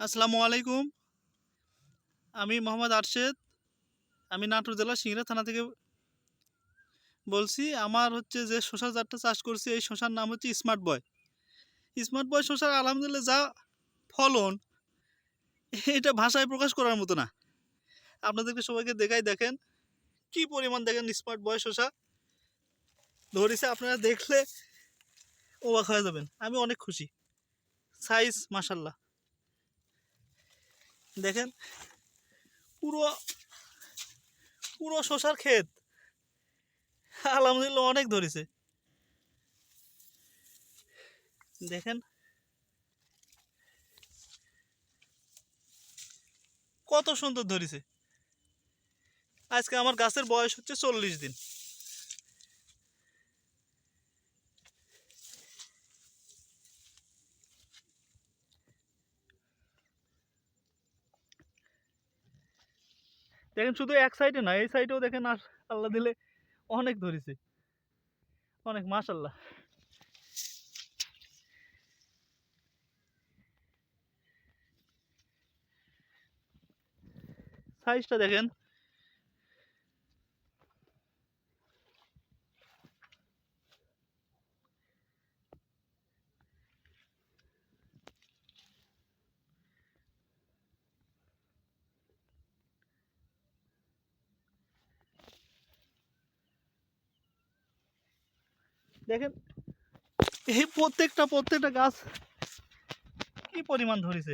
আসসালামু আলাইকুম। আমি মোহাম্মদ আরশেদ। আমি নাটোর জেলার সিংড়া থানা থেকে বলছি। আমার হচ্ছে যে শশা জাতটা চাষ করছি, এই শশার নাম হচ্ছে স্মার্ট বয়। স্মার্ট বয় শশার আলহামদুলিল্লাহ যা ফলন, এটা ভাষায় প্রকাশ করার মতো না। আপনাদেরকে সবাইকে দেখাই, দেখেন কি পরিমাণ, দেখেন স্মার্ট বয় শশা ধরেছে। আপনারা দেখলে অবাক হয়ে যাবেন। আমি অনেক খুশি। সাইজ মাশাল্লাহ, দেখেন পুরো পুরো শশার ক্ষেত আলহামদুলিল্লাহ অনেক ধরেছে। দেখেন কত সুন্দর ধরেছে। আজকে আমার গাছের বয়স হচ্ছে 40 দিন। দেখেন শুধু এক সাইডে না, এই সাইডেও দেখেন, আর আল্লাহ দিলে অনেক ধরেছে, অনেক মাশাল্লাহ। সাইজটা দেখেন। দেখেন এই প্রত্যেকটা গাছ কি পরিমাণ ধরেছে।